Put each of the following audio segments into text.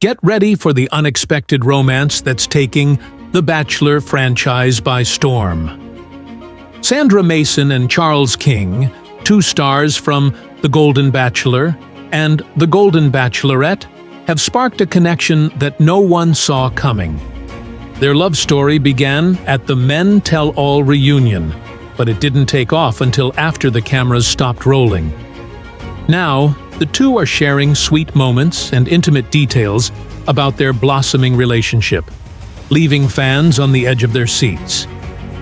Get ready for the unexpected romance that's taking the Bachelor franchise by storm. Sandra Mason and Charles King, two stars from The Golden Bachelor and The Golden Bachelorette, have sparked a connection that no one saw coming. Their love story began at the Men Tell All reunion, but it didn't take off until after the cameras stopped rolling. Now, the two are sharing sweet moments and intimate details about their blossoming relationship, leaving fans on the edge of their seats.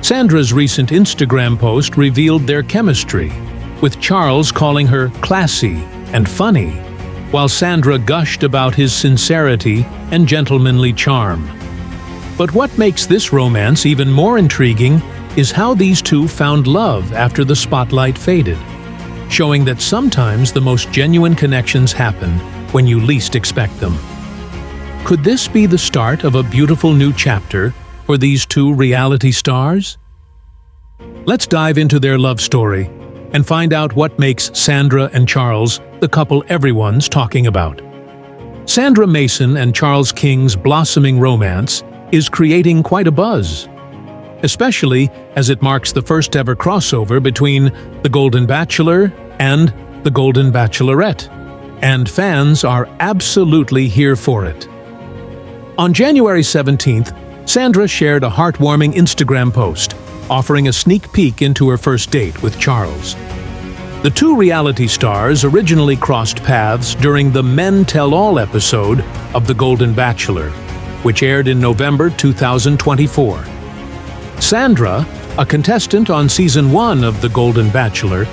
Sandra's recent Instagram post revealed their chemistry, with Charles calling her classy and funny, while Sandra gushed about his sincerity and gentlemanly charm. But what makes this romance even more intriguing is how these two found love after the spotlight faded, showing that sometimes the most genuine connections happen when you least expect them. Could this be the start of a beautiful new chapter for these two reality stars? Let's dive into their love story and find out what makes Sandra and Charles the couple everyone's talking about. Sandra Mason and Charles King's blossoming romance is creating quite a buzz, especially as it marks the first-ever crossover between The Golden Bachelor and The Golden Bachelorette, and fans are absolutely here for it. On January 17th, Sandra shared a heartwarming Instagram post offering a sneak peek into her first date with Charles. The two reality stars originally crossed paths during the Men Tell All episode of The Golden Bachelor, which aired in November 2024. Sandra, a contestant on Season 1 of The Golden Bachelor,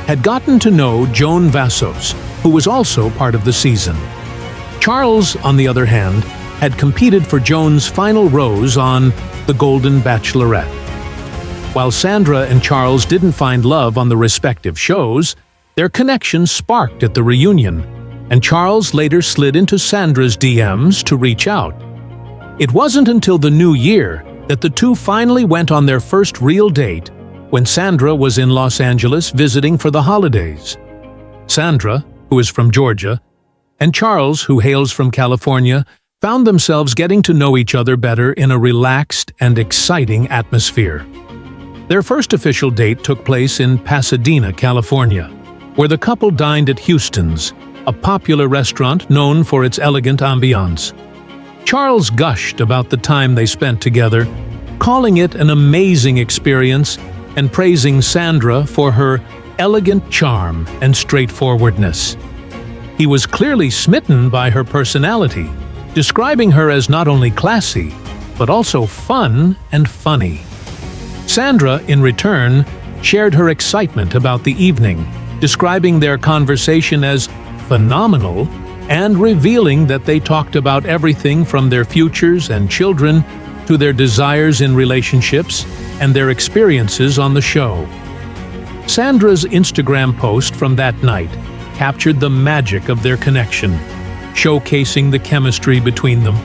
had gotten to know Joan Vassos, who was also part of the season. Charles, on the other hand, had competed for Joan's final rose on The Golden Bachelorette. While Sandra and Charles didn't find love on the respective shows, their connection sparked at the reunion, and Charles later slid into Sandra's DMs to reach out. It wasn't until the new year that the two finally went on their first real date, when Sandra was in Los Angeles visiting for the holidays. Sandra, who is from Georgia, and Charles, who hails from California, found themselves getting to know each other better in a relaxed and exciting atmosphere. Their first official date took place in Pasadena, California, where the couple dined at Houston's, a popular restaurant known for its elegant ambiance. Charles gushed about the time they spent together, calling it an amazing experience and praising Sandra for her elegant charm and straightforwardness. He was clearly smitten by her personality, describing her as not only classy, but also fun and funny. Sandra, in return, shared her excitement about the evening, describing their conversation as phenomenal and revealing that they talked about everything from their futures and children to their desires in relationships and their experiences on the show. Sandra's Instagram post from that night captured the magic of their connection, showcasing the chemistry between them.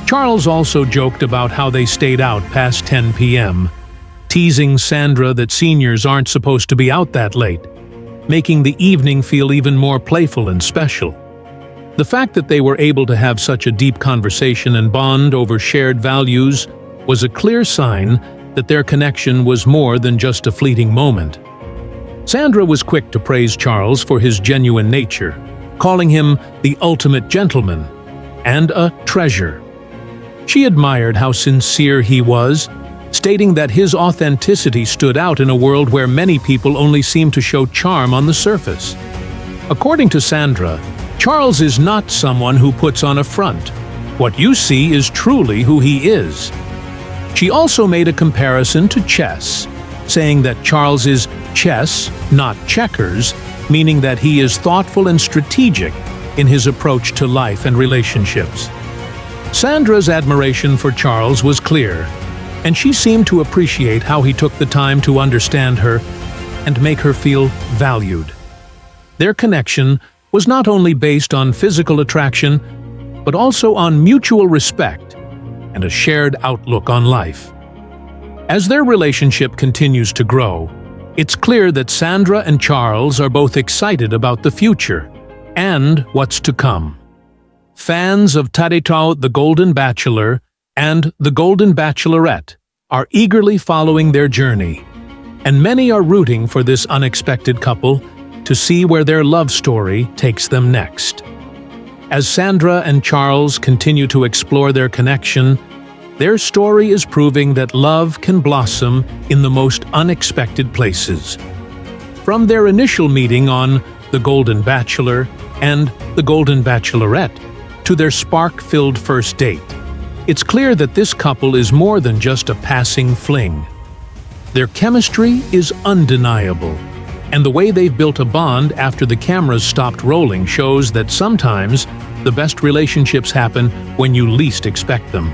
Charles also joked about how they stayed out past 10 p.m., teasing Sandra that seniors aren't supposed to be out that late, making the evening feel even more playful and special. The fact that they were able to have such a deep conversation and bond over shared values was a clear sign that their connection was more than just a fleeting moment. Sandra was quick to praise Charles for his genuine nature, calling him the ultimate gentleman and a treasure. She admired how sincere he was, stating that his authenticity stood out in a world where many people only seem to show charm on the surface. According to Sandra, Charles is not someone who puts on a front. What you see is truly who he is. She also made a comparison to chess, saying that Charles is chess, not checkers, meaning that he is thoughtful and strategic in his approach to life and relationships. Sandra's admiration for Charles was clear, and she seemed to appreciate how he took the time to understand her and make her feel valued. Their connection was not only based on physical attraction, but also on mutual respect and a shared outlook on life. As their relationship continues to grow, it's clear that Sandra and Charles are both excited about the future and what's to come. Fans of Taritao the Golden Bachelor and the Golden Bachelorette are eagerly following their journey, and many are rooting for this unexpected couple to see where their love story takes them next. As Sandra and Charles continue to explore their connection, their story is proving that love can blossom in the most unexpected places. From their initial meeting on The Golden Bachelor and The Golden Bachelorette to their spark-filled first date, it's clear that this couple is more than just a passing fling. Their chemistry is undeniable, and the way they've built a bond after the cameras stopped rolling shows that sometimes the best relationships happen when you least expect them.